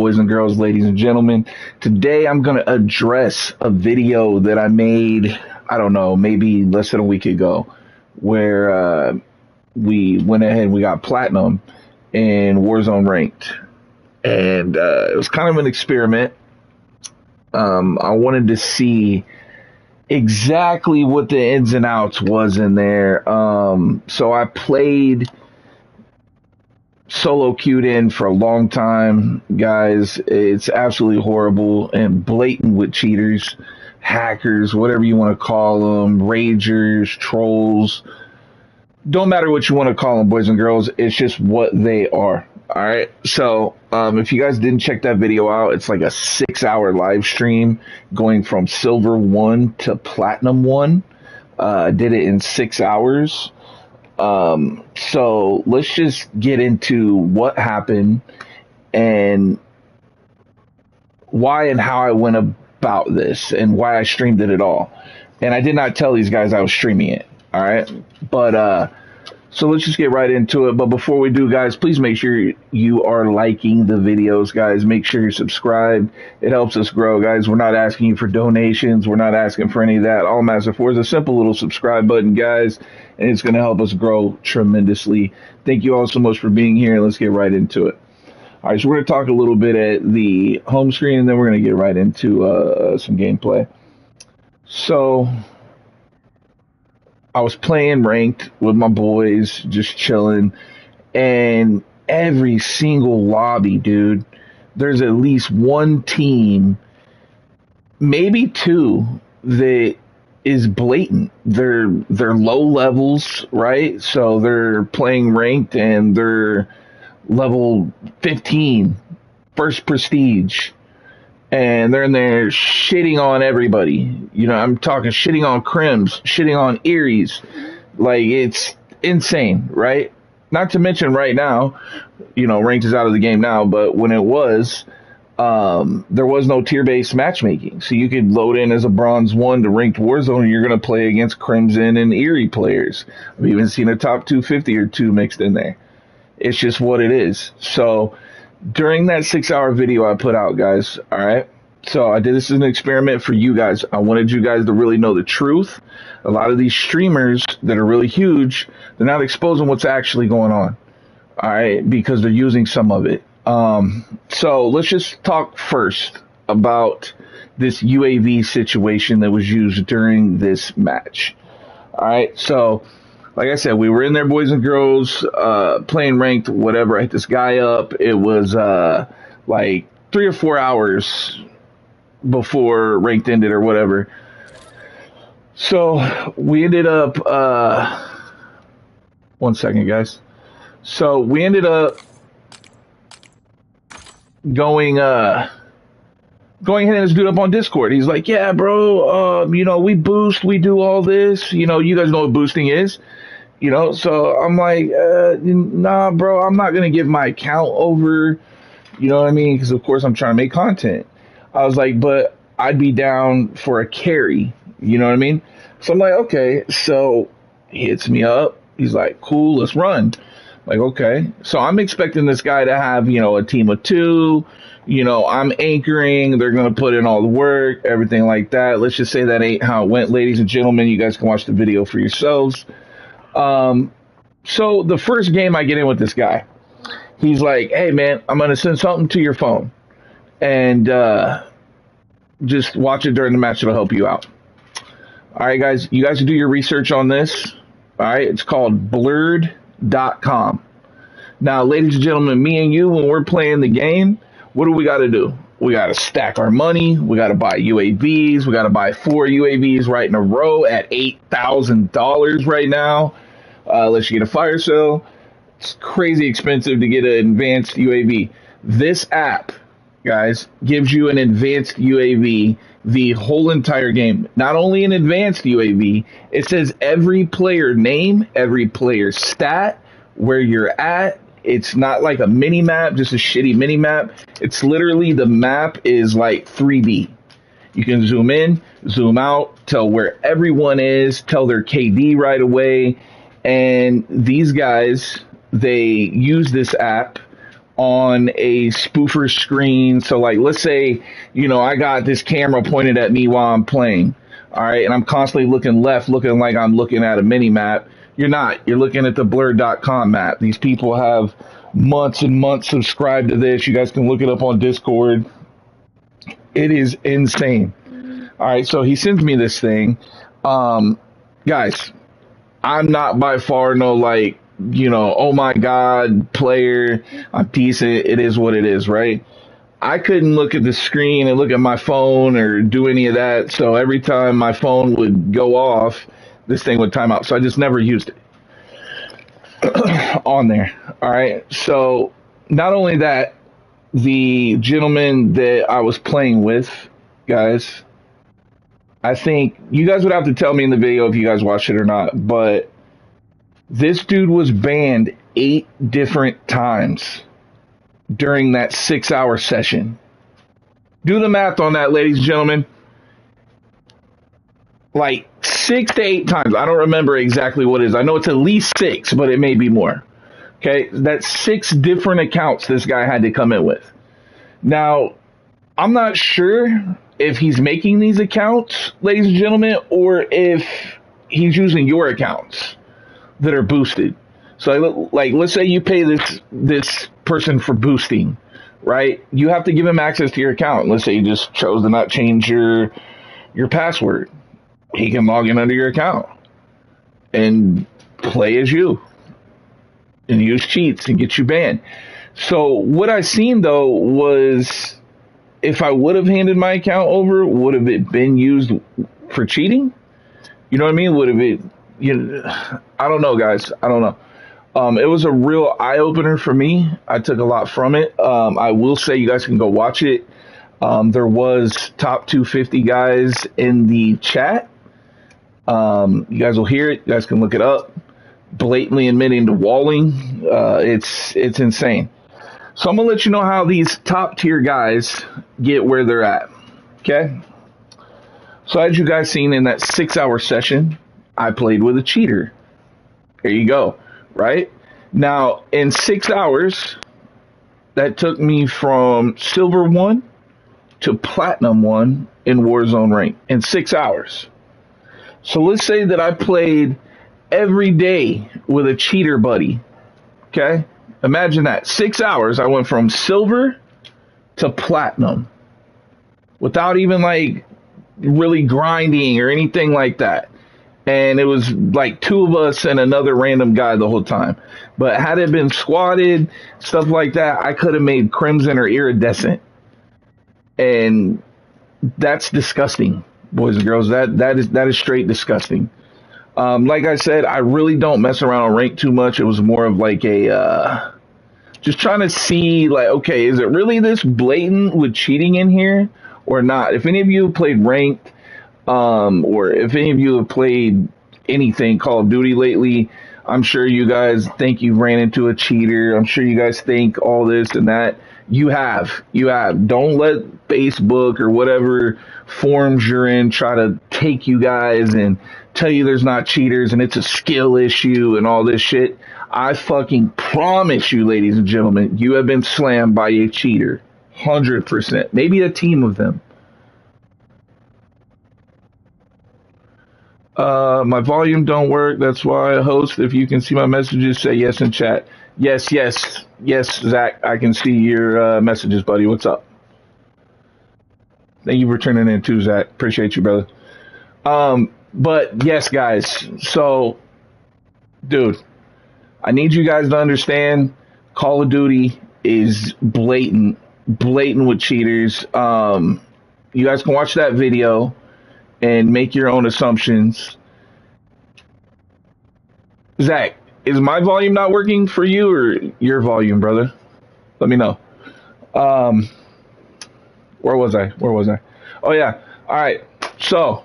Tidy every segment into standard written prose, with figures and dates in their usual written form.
boys and girls, ladies and gentlemen. Today I'm going to address a video that I made, I don't know, maybe less than a week ago, where we went ahead and we got platinum in Warzone Ranked. And it was kind of an experiment. I wanted to see exactly what the ins and outs was in there. So I played solo queued in for a long time, guys. It's absolutely horrible and blatant with cheaters, hackers, whatever you want to call them, ragers, trolls. Don't matter what you want to call them, boys and girls. It's just what they are. All right. So if you guys didn't check that video out, it's like a 6-hour live stream going from silver 1 to platinum 1. I did it in 6 hours. So let's just get into what happened and why and how I went about this and why I streamed it at all. And I did not tell these guys I was streaming it. All right. But, so let's just get right into it. But before we do, guys, please make sure you are liking the videos, guys. Make sure you're subscribed. It helps us grow, guys. We're not asking you for donations. We're not asking for any of that. All I'm asking for is a simple little subscribe button, guys, and it's going to help us grow tremendously. Thank you all so much for being here. Let's get right into it. All right, so we're going to talk a little bit at the home screen, and then we're going to get right into some gameplay. So I was playing ranked with my boys, just chilling, and every single lobby, dude, there's at least one team, maybe two, that is blatant. They're low levels, right? So they're playing ranked and they're level 15, first prestige. And they're in there shitting on everybody. You know, I'm talking shitting on Crims, shitting on Eries. Like, it's insane, right? Not to mention right now, you know, ranked is out of the game now, but when it was, there was no tier-based matchmaking. So you could load in as a bronze 1 to ranked Warzone, and you're going to play against Crimson and Erie players. I've even seen a top 250 or 2 mixed in there. It's just what it is. So during that 6-hour video I put out, guys, all right, so I did this as an experiment for you guys. I wanted you guys to really know the truth. A lot of these streamers that are really huge, they're not exposing what's actually going on, all right, because they're using some of it. So let's just talk first about this UAV situation that was used during this match. All right, so like I said, we were in there, boys and girls, playing ranked, whatever. I hit this guy up. It was like 3 or 4 hours before ranked ended or whatever. So we ended up, 1 second, guys. So we ended up going ahead and this dude up on Discord. He's like, yeah, bro, you know, we boost, we do all this. You know, you guys know what boosting is. You know, so I'm like, nah, bro, I'm not going to give my account over, you know what I mean? Because, of course, I'm trying to make content. I was like, but I'd be down for a carry, you know what I mean? So I'm like, okay. So he hits me up. He's like, cool, let's run. Like, okay. So I'm expecting this guy to have, you know, a team of 2. You know, I'm anchoring. They're going to put in all the work, everything like that. Let's just say that ain't how it went, ladies and gentlemen. You guys can watch the video for yourselves. So the first game I get in with this guy, he's like, hey man, I'm going to send something to your phone and, just watch it during the match. It'll help you out. All right, guys, you guys do your research on this. All right. It's called blurred.com. Now, ladies and gentlemen, me and you, when we're playing the game, what do we got to do? We got to stack our money. We got to buy UAVs. We got to buy 4 UAVs right in a row at $8,000 right now. Unless you get a fire sale. It's crazy expensive to get an advanced UAV. This app, guys, gives you an advanced UAV the whole entire game. Not only an advanced UAV, it says every player name, every player stat, where you're at. It's not like a mini map, just a shitty mini map. It's literally, the map is like 3D. You can zoom in, zoom out, tell where everyone is, tell their KD right away. And these guys, they use this app on a spoofer screen. So like, let's say, I got this camera pointed at me while I'm playing. All right. And I'm constantly looking left, looking like I'm looking at a mini map. You're not. You're looking at the blur.com map. These people have months and months subscribed to this. You guys can look it up on Discord. It is insane. All right. So he sends me this thing. Guys, I'm not by far no like, oh my God, player. I'm decent. It is what it is, right? I couldn't look at the screen and look at my phone or do any of that. So every time my phone would go off, this thing would time out. So I just never used it on there. All right. So not only that, the gentleman that I was playing with, guys, I think you guys would have to tell me in the video if you guys watched it or not, but this dude was banned 8 different times during that 6-hour session. Do the math on that, ladies and gentlemen. Like 6 to 8 times. I don't remember exactly what it is. I know it's at least 6, but it may be more. Okay, that's 6 different accounts this guy had to come in with. Now, I'm not sure if he's making these accounts, ladies and gentlemen, or if he's using your accounts that are boosted. So like let's say you pay this person for boosting, right? You have to give him access to your account. Let's say you just chose to not change your password. He can log in under your account and play as you and use cheats and get you banned. So what I seen though was, if I would have handed my account over, would have it been used for cheating? You know what I mean? Would have it, I don't know, guys. I don't know. It was a real eye opener for me. I took a lot from it. I will say you guys can go watch it. There was top 250 guys in the chat. You guys will hear it. You guys can look it up. Blatantly admitting to walling. It's insane. So I'm going to let you know how these top tier guys get where they're at. Okay. So as you guys seen in that 6-hour session, I played with a cheater. There you go. Right now, in 6 hours, that took me from silver 1 to platinum 1 in Warzone rank in 6 hours. So let's say that I played every day with a cheater buddy. Okay. Imagine that. 6 hours, I went from silver to platinum without even like really grinding or anything like that. And it was like 2 of us and another random guy the whole time. But had it been squatted, stuff like that, I could have made crimson or iridescent. And that's disgusting, boys and girls. That is straight disgusting. Like I said, I really don't mess around on rank too much. It was more of like a just trying to see, like, okay, is it really this blatant with cheating in here or not? If any of you have played ranked, or if any of you have played anything Call of Duty lately, I'm sure you guys think you ran into a cheater. I'm sure you guys think all this and that. You have. Don't let Facebook or whatever forums you're in try to take you guys and tell you there's not cheaters and it's a skill issue and all this shit. I fucking promise you, ladies and gentlemen, you have been slammed by a cheater. 100%. Maybe a team of them. My volume don't work. That's why, host, if you can see my messages, say yes in chat. Yes, Zach, I can see your messages, buddy. What's up? Thank you for turning in too, Zach. Appreciate you, brother. But yes, guys. So, dude, I need you guys to understand Call of Duty is blatant with cheaters. You guys can watch that video and make your own assumptions. Zach, is my volume not working for you or your volume, brother? Let me know. Where was I? Oh, yeah. All right. So,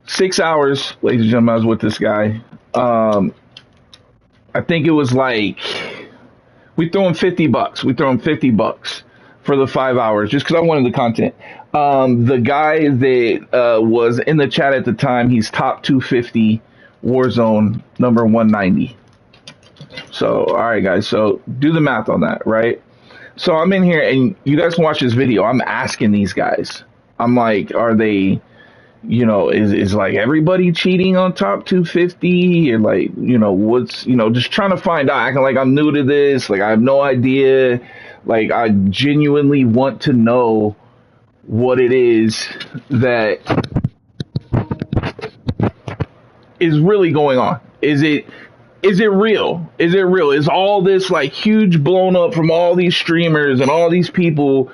6 hours, ladies and gentlemen, I was with this guy. I think it was like, we throw him $50 for the 5 hours just because I wanted the content. The guy that was in the chat at the time, he's top 250 Warzone number 190. So, all right, guys. So do the math on that, right? So I'm in here, and you guys can watch this video. I'm asking these guys. I'm like, are they, is like everybody cheating on top 250, or like, what's, just trying to find out, acting like I'm new to this, like I have no idea, like I genuinely want to know what it is that is really going on. Is it real? Is it real? Is all this like huge blown up from all these streamers and all these people,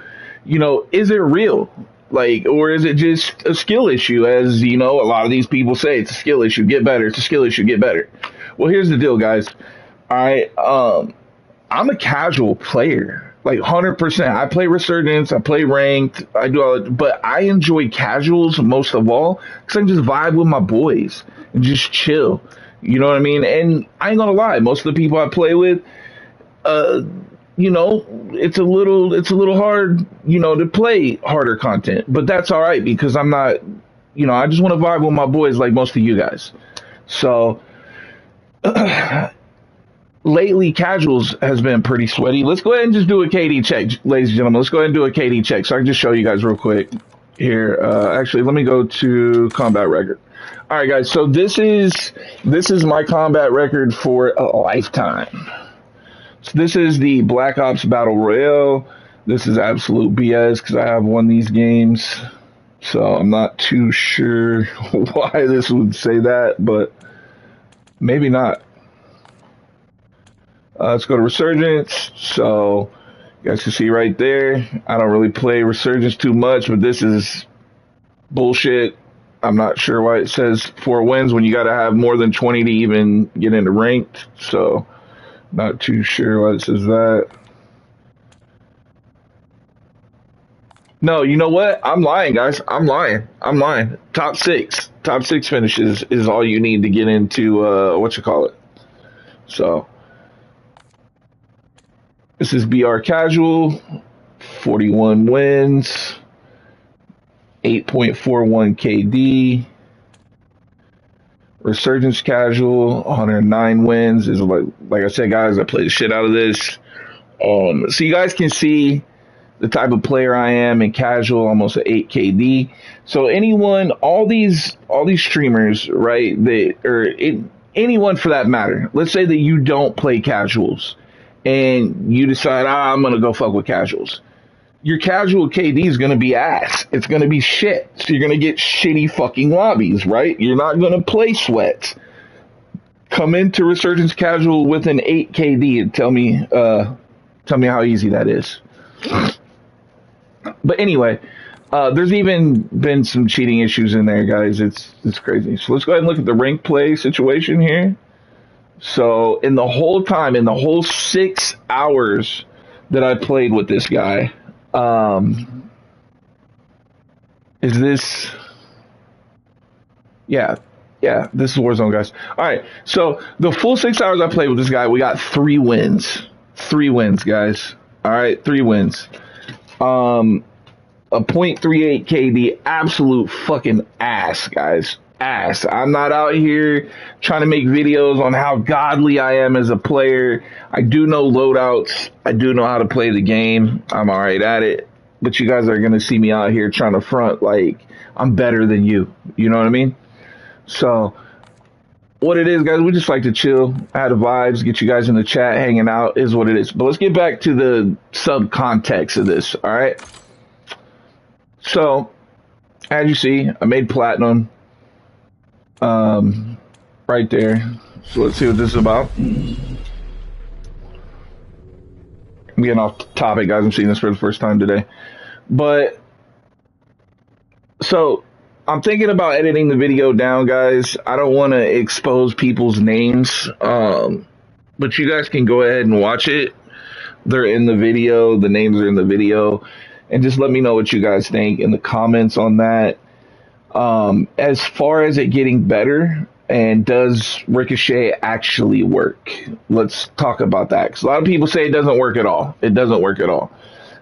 is it real? Like, or is it just a skill issue? As a lot of these people say, it's a skill issue. Get better. It's a skill issue. Get better. Well, here's the deal, guys. I'm a casual player, like 100%. I play Resurgence. I play ranked. I do all, but I enjoy casuals most of all because I can just vibe with my boys and just chill. You know what I mean? And I ain't gonna lie, most of the people I play with, it's a little hard, to play harder content. But that's all right because I'm not, I just want to vibe with my boys like most of you guys. So lately, casuals has been pretty sweaty. Let's go ahead and just do a KD check, ladies and gentlemen. Let's go ahead and do a KD check. So I can just show you guys real quick here. Actually, let me go to combat record. All right, guys. So this is my combat record for a lifetime. So this is the Black Ops Battle Royale. This is absolute BS because I have won these games. So I'm not too sure why this would say that, but maybe not. Let's go to Resurgence. So you guys can see right there. I don't really play Resurgence too much, but this is bullshit. I'm not sure why it says 4 wins when you got to have more than 20 to even get into ranked. So not too sure why it says that. No, you know what? I'm lying, guys. I'm lying. Top 6. Top 6 finishes is all you need to get into, So this is BR Casual. 41 wins. 8.41 KD. Resurgence Casual, 109 wins. Is like I said, guys, I play the shit out of this. So you guys can see the type of player I am in casual, almost an 8 KD. So all these streamers, right? Anyone for that matter. Let's say that you don't play casuals, and you decide, I'm gonna go fuck with casuals. Your casual KD is going to be ass. It's going to be shit. So you're going to get shitty fucking lobbies, right? You're not going to play sweats. Come into Resurgence Casual with an 8 KD and tell me how easy that is. But anyway, there's even been some cheating issues in there, guys. It's crazy. So let's go ahead and look at the rank play situation here. So in the whole 6 hours that I played with this guy, is this? Yeah, this is Warzone, guys. All right, so the full 6 hours I played with this guy, we got 3 wins. 3 wins, guys. All right, 3 wins. A .38 KD, absolute fucking ass, guys. Ass. I'm not out here trying to make videos on how godly I am as a player. I do know loadouts. I do know how to play the game. I'm all right at it. But you guys are going to see me out here trying to front like I'm better than you. You know what I mean? So what it is, guys, we just like to chill, add the vibes, get you guys in the chat, hanging out is what it is. But let's get back to the subcontext of this, all right? So, as you see, I made platinum right there. So let's see what this is about. I'm getting off topic, guys. I'm seeing this for the first time today. But, so, I'm thinking about editing the video down, guys. I don't want to expose people's names, but you guys can go ahead and watch it. They're in the video. The names are in the video. And just let me know what you guys think in the comments on that. As far as it getting better, and does Ricochet actually work? Let's talk about that. Because a lot of people say it doesn't work at all. It doesn't work at all.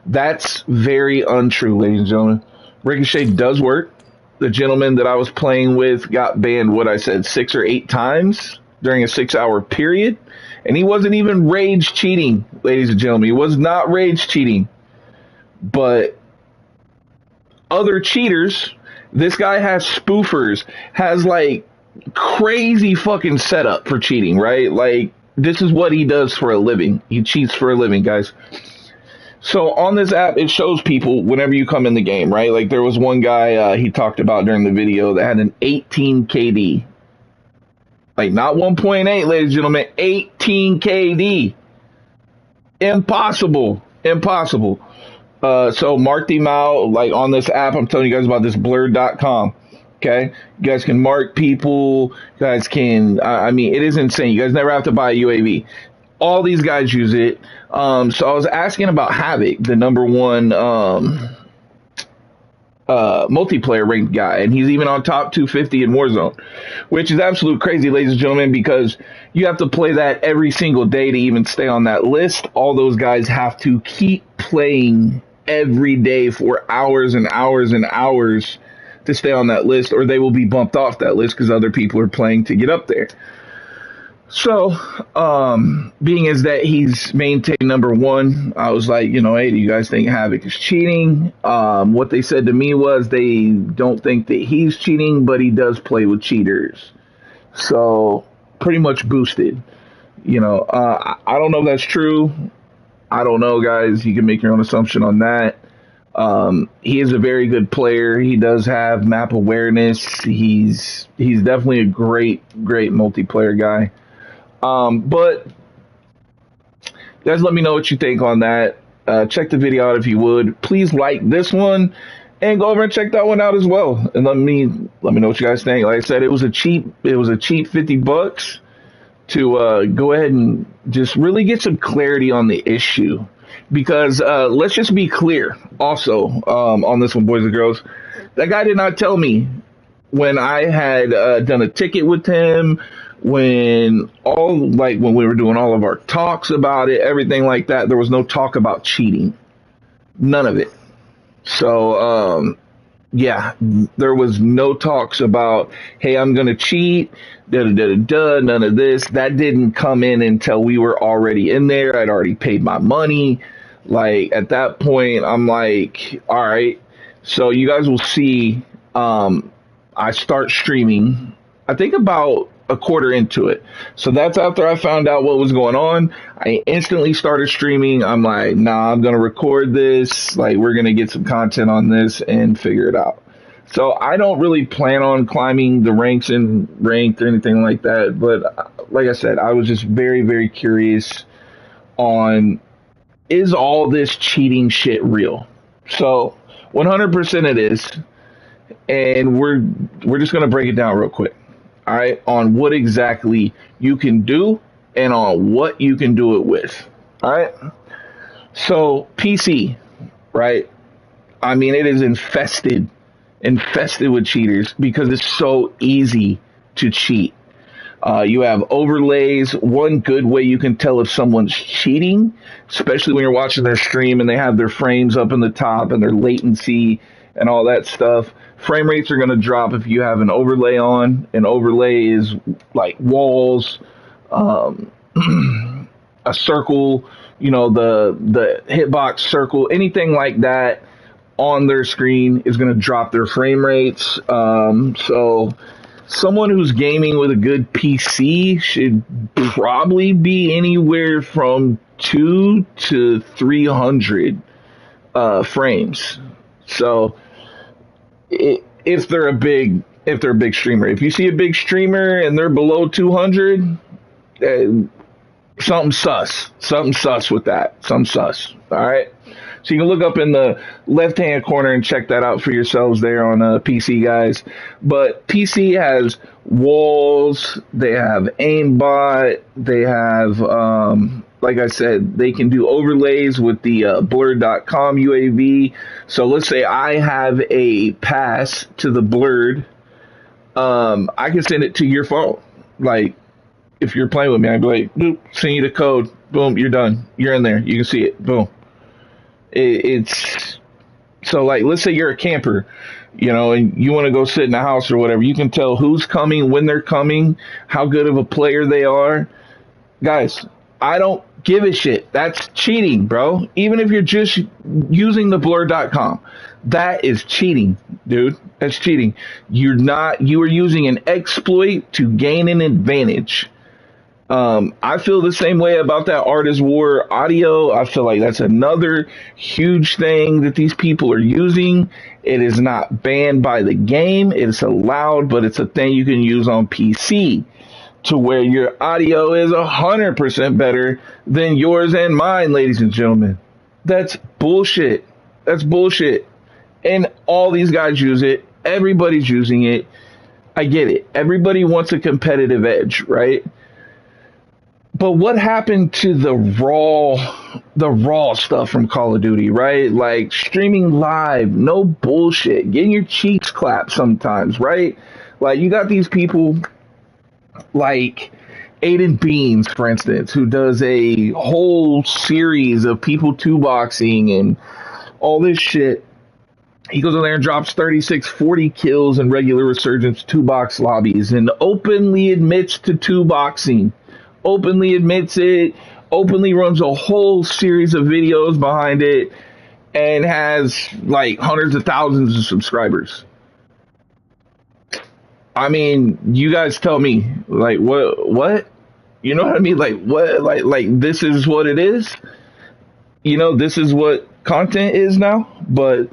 That's very untrue, ladies and gentlemen. Ricochet does work. The gentleman that I was playing with got banned, 6 or 8 times during a 6-hour period. And he wasn't even rage cheating, ladies and gentlemen. He was not rage cheating. But other cheaters, this guy has spoofers, has like crazy fucking setup for cheating, right? Like, this is what he does for a living. He cheats for a living, guys. So on this app, it shows people whenever you come in the game, right? Like, there was one guy he talked about during the video that had an 18 KD. Like, not 1.8, ladies and gentlemen, 18 KD. Impossible. Impossible. So mark them out. Like, on this app, I'm telling you guys about this blurred.com. Okay? You guys can mark people. You guys can, I mean, it is insane. You guys never have to buy a UAV. All these guys use it. So I was asking about Havoc, the number one multiplayer ranked guy, and he's even on top 250 in Warzone, which is absolute crazy, ladies and gentlemen, because you have to play that every single day to even stay on that list. All those guys have to keep playing every day for hours and hours and hours to stay on that list, or they will be bumped off that list because other people are playing to get up there. So, being as that he's maintained number one, I was like, hey, do you guys think Havoc is cheating? What they said to me was they don't think that he's cheating, but he does play with cheaters. So, pretty much boosted. I don't know if that's true. I don't know, guys. You can make your own assumption on that. He is a very good player. He does have map awareness. He's definitely a great multiplayer guy. But guys, let me know what you think on that. Check the video out if you would. Please like this one and go over and check that one out as well. And let me know what you guys think. Like I said, it was a cheap $50 to go ahead and just really get some clarity on the issue. Because let's just be clear also on this one, boys and girls. That guy did not tell me when I had done a ticket with him, when we were doing all of our talks about it, everything like that, there was no talk about cheating. None of it. So, yeah, there was no talks about, hey, I'm going to cheat, none of this. That didn't come in until we were already in there. I'd already paid my money. Like, at that point, I'm like, all right. So you guys will see, I start streaming, I think about a quarter into it. So that's after I found out what was going on. I instantly started streaming. I'm like, nah, I'm going to record this. Like, we're going to get some content on this and figure it out. So I don't really plan on climbing the ranks and ranked or anything like that. But like I said, I was just very, very curious on, is all this cheating shit real? So 100% it is. And we're just going to break it down real quick. All right, on what exactly you can do and on what you can do it with. All right. So PC, right? I mean, it is infested with cheaters because it's so easy to cheat. You have overlays. One good way you can tell if someone's cheating, especially when you're watching their stream and they have their frames up in the top and their latency and all that stuff. Frame rates are going to drop if you have an overlay on. An overlay is like walls, a circle, the hitbox circle, anything like that on their screen is going to drop their frame rates. So someone who's gaming with a good PC should probably be anywhere from 200 to 300 frames. So if they're a big streamer, if you see a big streamer and they're below 200, something sus with that. Something sus. All right. So you can look up in the left-hand corner and check that out for yourselves there on PC, guys. But PC has walls, they have aimbot, they have, like I said, they can do overlays with the blurred.com UAV. So let's say I have a pass to the blurred. I can send it to your phone. Like, if you're playing with me, I'd be like, boop, send you the code. Boom, you're done. You're in there. You can see it. Boom. It's so, like, let's say you're a camper, and you want to go sit in the house or whatever. You can tell who's coming, when they're coming, how good of a player they are. Guys, I don't give a shit. That's cheating, bro. Even if you're just using the blur.com, that is cheating, dude. That's cheating. You are using an exploit to gain an advantage. I feel the same way about that Artist War audio. I feel like that's another huge thing that these people are using. It is not banned by the game. It's allowed, but it's a thing you can use on PC to where your audio is 100% better than yours and mine, ladies and gentlemen. That's bullshit. That's bullshit. And all these guys use it. Everybody's using it. I get it. Everybody wants a competitive edge, right? But what happened to the raw stuff from Call of Duty, right? Like streaming live, no bullshit, getting your cheeks clapped sometimes, right? Like you got these people like Aiden Beans, for instance, who does a whole series of people two boxing and all this shit. He goes in there and drops 36, 40 kills in regular resurgence two box lobbies and openly admits to two boxing. Openly admits it, openly runs a whole series of videos behind it, and has like hundreds of thousands of subscribers. I mean, you guys tell me, like, what? You know what I mean? Like, what? Like, this is what it is? You know, this is what content is now? But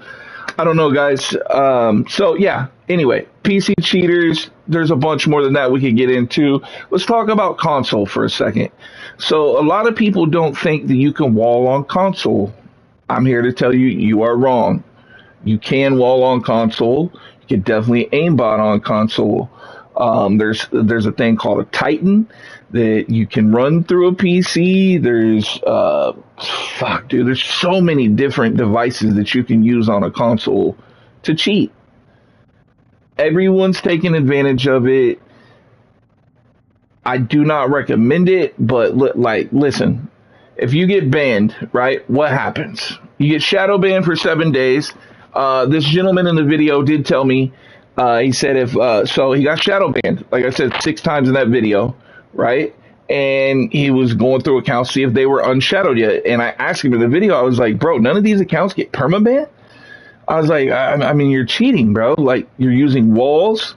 I don't know, guys. So, yeah. Anyway, PC cheaters, there's a bunch more than that we could get into. Let's talk about console for a second. So, a lot of people don't think that you can wall on console. I'm here to tell you, you are wrong. You can wall on console. You can definitely aimbot on console. There's a thing called a Titan that you can run through a PC. There's so many different devices that you can use on a console to cheat. Everyone's taking advantage of it. I do not recommend it, but listen, if you get banned, right, what happens? You get shadow banned for 7 days. This gentleman in the video did tell me, he said so he got shadow banned, like I said, 6 times in that video, right? And he was going through accounts to see if they were unshadowed yet. And I asked him in the video, I was like, bro, none of these accounts get permabanned? I was like, I mean, you're cheating, bro. Like, you're using walls.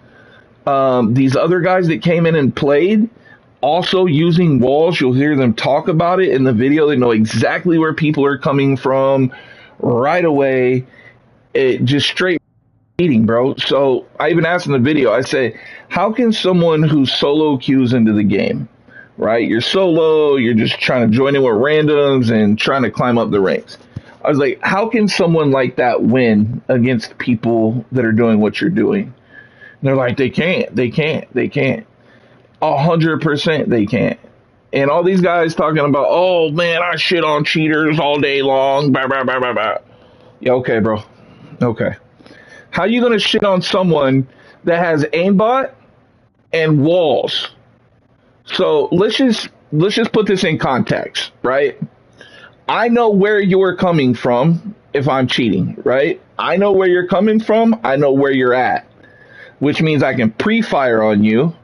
These other guys that came in and played, also using walls. You'll hear them talk about it in the video. They know exactly where people are coming from right away. It just straight cheating, bro. So I even asked in the video, I say, how can someone who solo queues into the game, right? You're solo, you're just trying to join in with randoms and trying to climb up the ranks. I was like, how can someone like that win against people that are doing what you're doing? And they're like, they can't. 100% they can't. And all these guys talking about, oh man, I shit on cheaters all day long. Blah, blah, blah, blah, blah. Yeah, okay, bro. Okay. How you gonna shit on someone that has aimbot and walls? So let's just put this in context, right? I know where you're coming from if I'm cheating, right? I know where you're coming from. I know where you're at, which means I can pre-fire on you.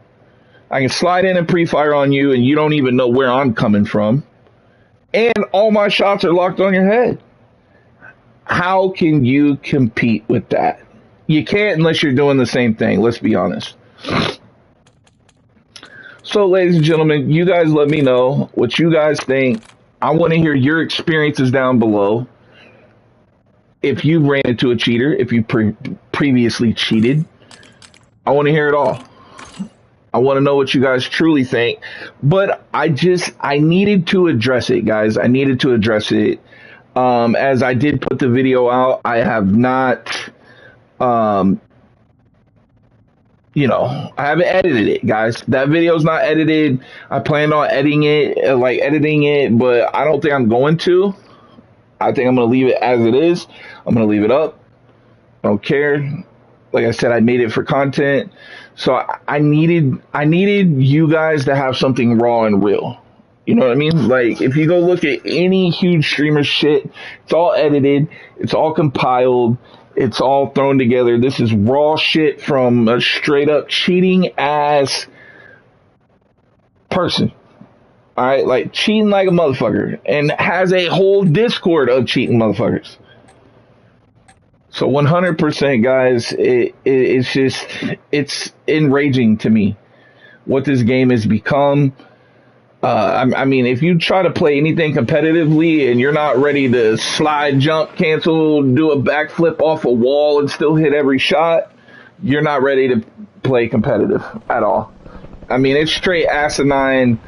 I can slide in and pre-fire on you, and you don't even know where I'm coming from. And all my shots are locked on your head. How can you compete with that? You can't unless you're doing the same thing. Let's be honest. So, ladies and gentlemen, you guys let me know what you guys think. I want to hear your experiences down below. If you ran into a cheater, if you previously cheated, I want to hear it all. I want to know what you guys truly think. But I needed to address it, guys. I needed to address it. As I did put the video out, I have not, I haven't edited it, guys. That video's not edited. I planned on editing it, but I don't think I'm going to. I think I'm going to leave it as it is. I'm going to leave it up. I don't care. Like I said, I made it for content. So I needed you guys to have something raw and real. You know what I mean? Like, if you go look at any huge streamer shit, it's all edited. It's all compiled. It's all thrown together. This is raw shit from a straight up cheating ass person. All right, like cheating like a motherfucker, and has a whole Discord of cheating motherfuckers. So 100%, guys, it's just it's enraging to me what this game has become. I mean, if you try to play anything competitively and you're not ready to slide, jump, cancel, do a backflip off a wall and still hit every shot, you're not ready to play competitive at all. I mean, it's straight asinine,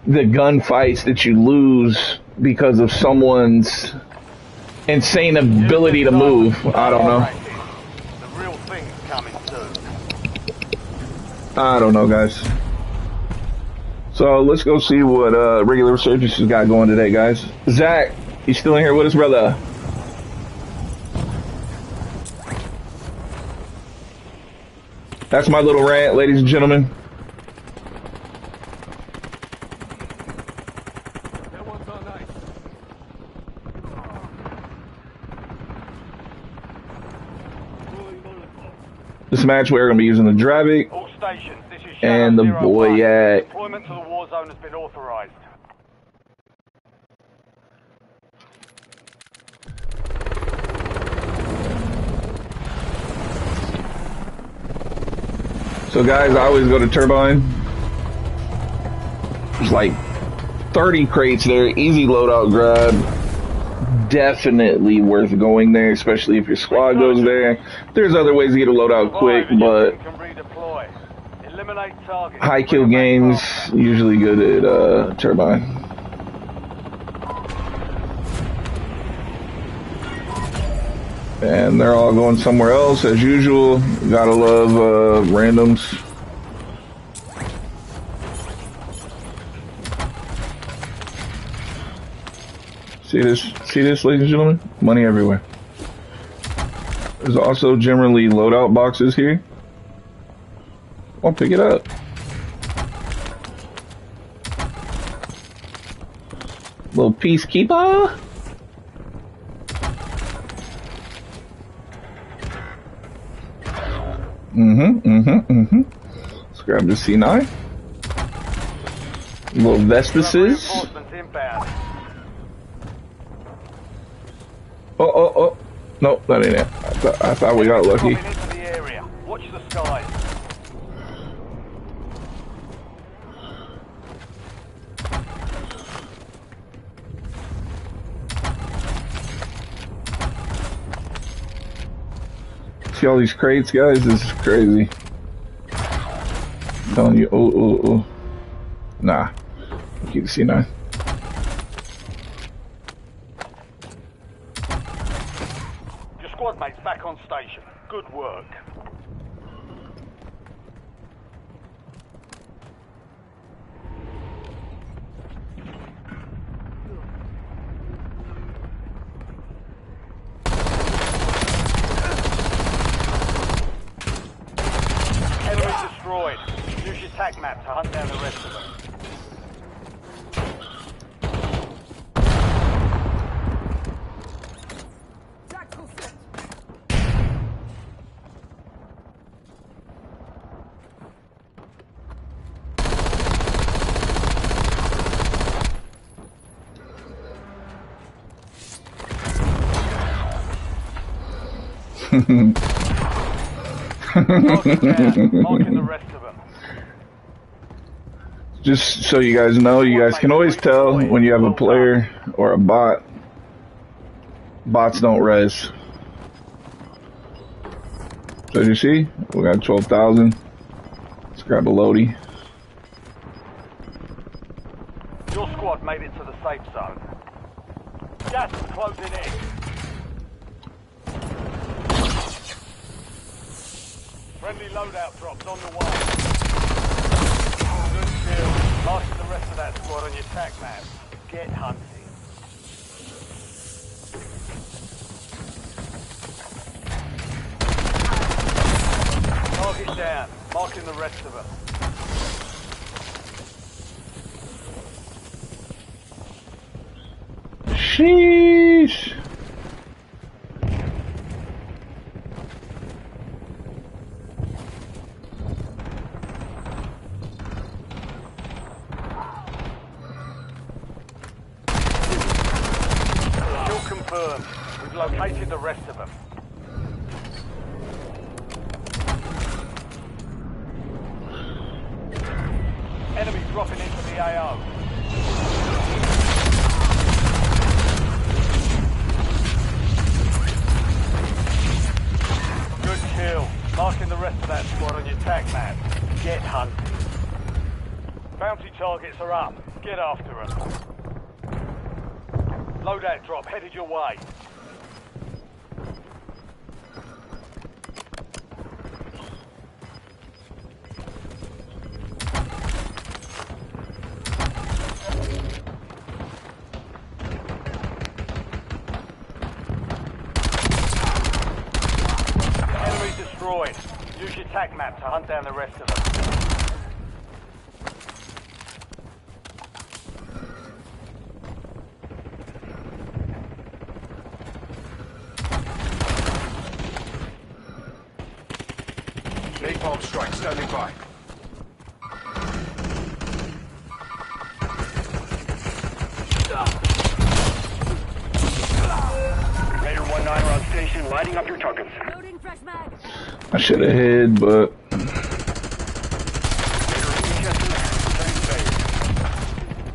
the gunfights that you lose because of someone's insane ability to move. I don't know. The real thing's coming soon. I don't know, guys. So let's go see what Regular Resurgence has got going today, guys. Zach, you still in here with us, brother? That's my little rant, ladies and gentlemen. This match we're going to be using the Dravik and the Boyak. Deployment to the war zone has been authorized. So guys, I always go to Turbine. There's like 30 crates there, easy loadout grab. Definitely worth going there, especially if your squad goes there. There's other ways to get a loadout quick, but high kill games usually good at Turbine. And they're all going somewhere else as usual. Gotta love randoms. See this, ladies and gentlemen? Money everywhere. There's also generally loadout boxes here. I'll pick it up. Little peacekeeper. Let's grab the C9. Little Vestices. Oh. No, that ain't it. I thought we got lucky. Watch the skies. See all these crates, guys? This is crazy. I'm telling you, oh. Nah. Keep the C9. Squad mates back on station. Good work. Enemy destroyed. Use your tac map to hunt down the rest of them. Marking the rest of them. Just so you guys know, you guys can always tell when you have a player or a bot. Bots don't res. So you see, we got 12,000. Let's grab a loadie. Your squad made it to the safe zone. Gas is closing in. Friendly loadout drops on the way. Good kill. Marking the rest of that squad on your tac map. Get hunting. Target down. Marking the rest of them. Sheesh. located the rest of them. Enemy dropping into the AO. Good kill. Marking the rest of that squad on your tac map. Get hunting. Bounty targets are up. Get after them. Loadout drop headed your way. Enemy destroyed. Use your tac map to hunt down the rest of them. Napalm strike standing by. Raider 1-9 are on station, lighting up your targets. Loading fresh mag. I should have hid, but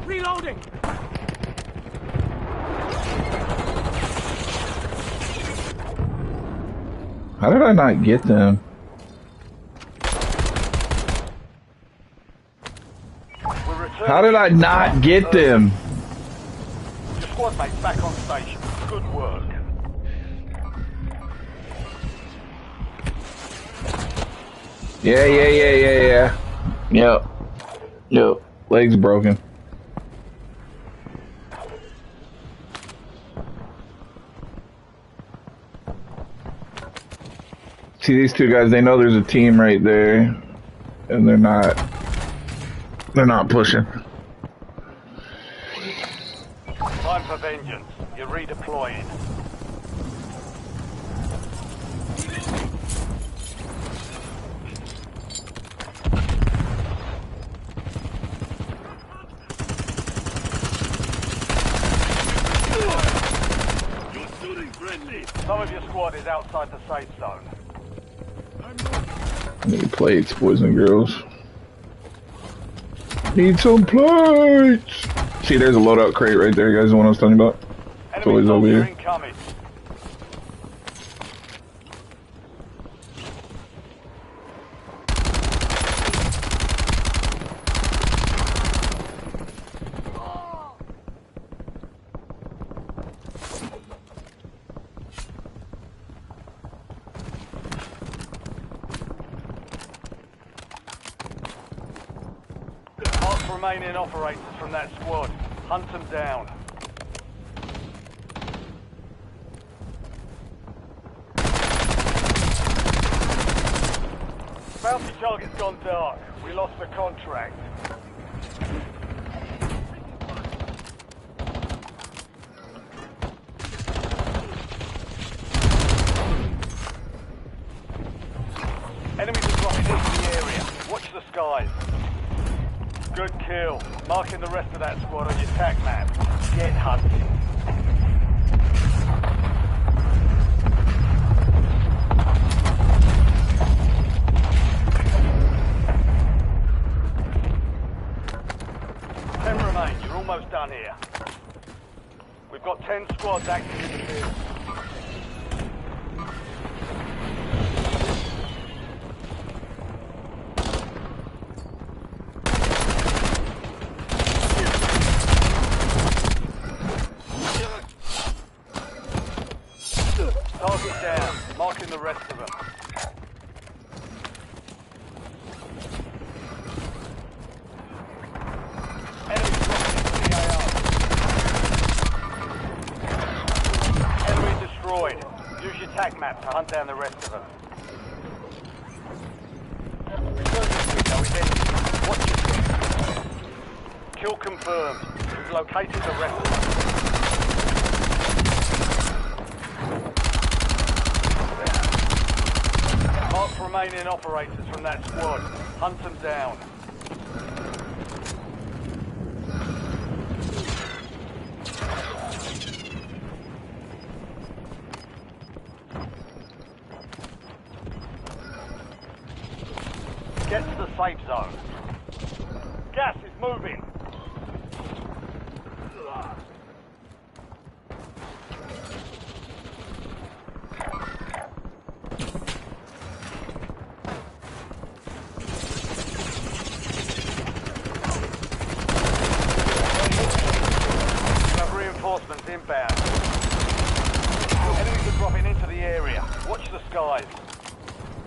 Reloading. how did I not get them? How did I not get them? Your squad mate's back on station. Good work. Yeah. Yep. Legs broken. See these two guys, they know there's a team right there, and they're not pushing. Time for vengeance. You're redeploying. Some of your squad is outside the safe zone. Need plates, boys and girls. Need some plates! See, there's a loadout crate right there, guys, the one I was telling you about. It's always over here. Incoming. Mark remaining operators from that squad. Hunt them down. Bounty target's gone dark. We lost the contract. Enemies are dropping into the area. Watch the skies. Good kill. Marking the rest of that squad on your tac map. Get hunting. You're almost done here. We've got 10 squads active in the field. Target down, marking the rest of them. Use your tac map to hunt down the rest of them. Resurgence window is ending. Watch your six. Kill confirmed. We've located the rest of them. Mark remaining operators from that squad. Hunt them down. Get to the safe zone. Gas is moving. You have reinforcements inbound. Enemies are dropping into the area. Watch the skies.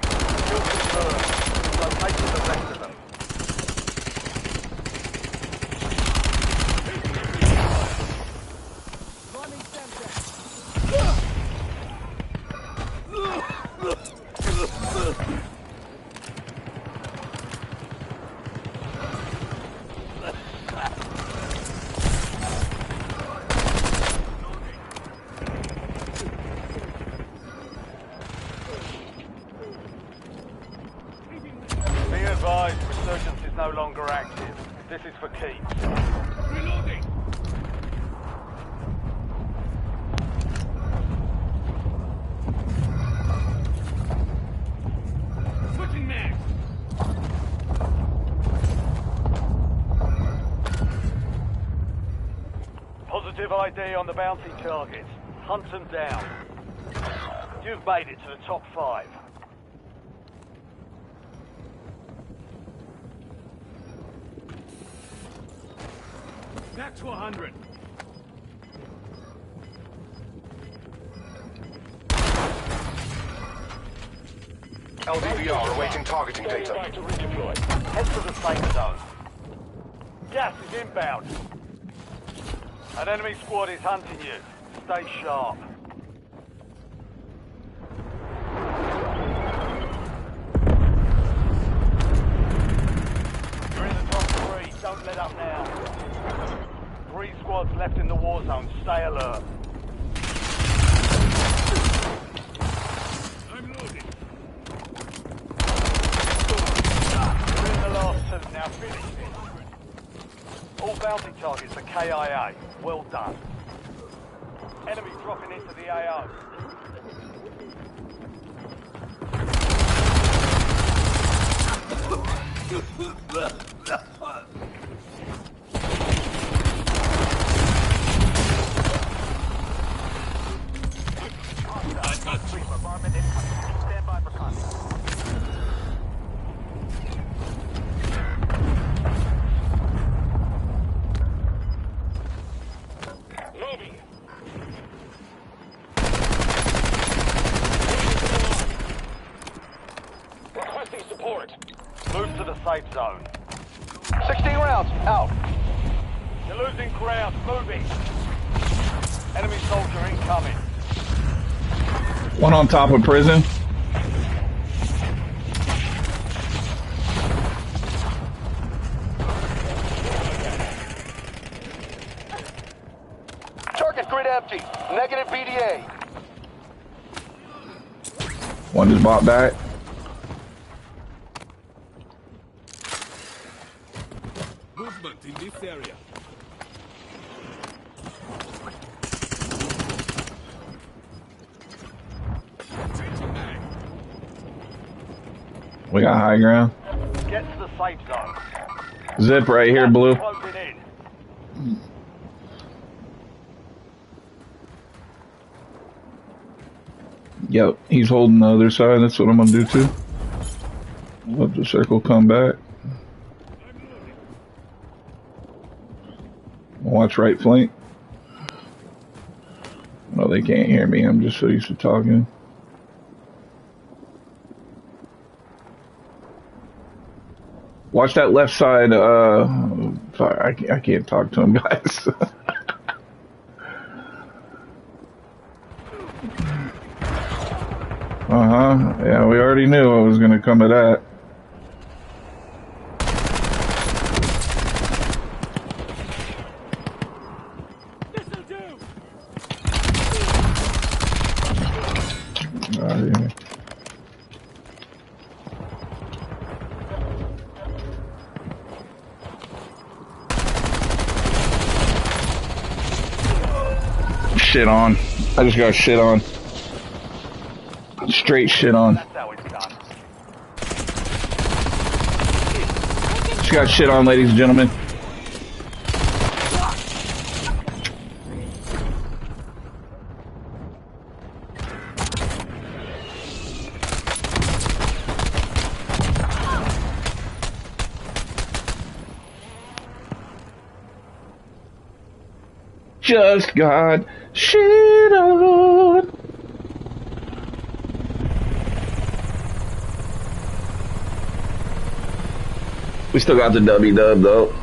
Kill confirmed. Locate the rest of them. Be advised, resurgence is no longer active. This is for keeps. Reloading. Switching mags. Positive ID on the bounty targets. Hunt them down. You've made it to the top 5. Back to 100. LDVR awaiting targeting data. Head to the safe zone. Gas is inbound. An enemy squad is hunting you. Stay sharp. You're in the top 3. Don't let up now. 3 squads left in the war zone. Stay alert. I'm loading. You're in the last 2. Now finish it. All bounty targets are KIA. Well done. Enemy dropping into the AO. Stand by for contact. Moving. Requesting support. Move to the safe zone. 16 rounds. Out. You're losing ground. Moving. Enemy soldier incoming. One on top of prison. Target grid empty. Negative BDA. One just bought back. Movement in this area. Changing mag. We got high ground. Get to the safe zone. Zip right here, blue. Closing in. Yep, he's holding the other side. That's what I'm gonna do too. Let the circle come back. Watch right flank. Well, they can't hear me. I'm just so used to talking. Watch that left side. Sorry, I can't talk to him, guys. Yeah, we already knew I was gonna come to that. This'll do. Yeah. Shit on. I just got shit on. Straight shit on. That's how it's done. She got shit on, ladies and gentlemen. Just got shit on. We still got the W dub though.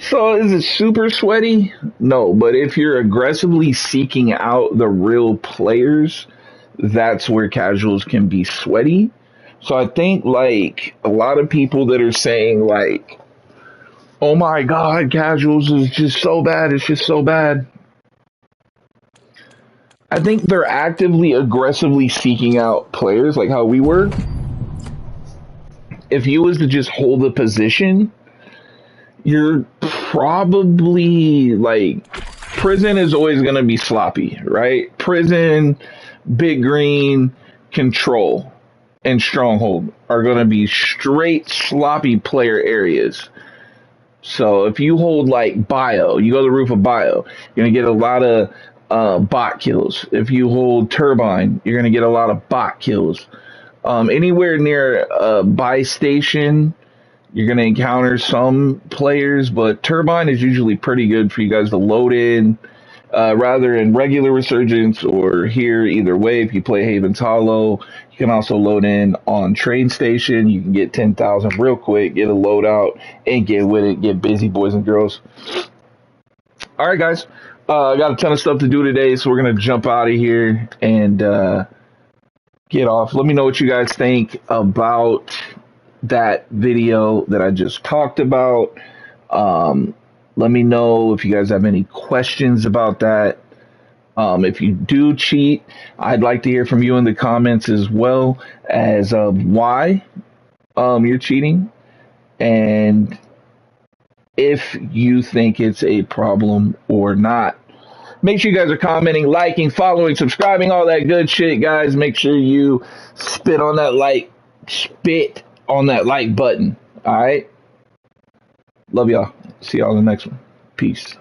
So is it super sweaty? No, but if you're aggressively seeking out the real players, that's where casuals can be sweaty. So I think like a lot of people that are saying like, oh my God, casuals is just so bad. It's just so bad. I think they're actively, aggressively seeking out players like how we were. If you was to just hold a position, you're probably like, prison is always going to be sloppy, right? Prison, Big Green, Control, and Stronghold are going to be straight sloppy player areas. So if you hold like Bio, you go to the roof of Bio, you're going to get a lot of bot kills. If you hold Turbine, you're going to get a lot of bot kills. Anywhere near a buy station, you're going to encounter some players, but Turbine is usually pretty good for you guys to load in, rather in regular Resurgence or here, either way. If you play Haven's Hollow, you can also load in on Train Station. You can get 10,000 real quick, get a loadout, and get with it. Get busy, boys and girls. All right, guys. I got a ton of stuff to do today, so we're going to jump out of here and get off. Let me know what you guys think about that video that I just talked about. Let me know if you guys have any questions about that. If you do cheat, I'd like to hear from you in the comments as well as why you're cheating and if you think it's a problem or not. Make sure you guys are commenting, liking, following, subscribing, all that good shit, guys. Make sure you spit on that like button. All right. Love y'all. See y'all in the next one. Peace.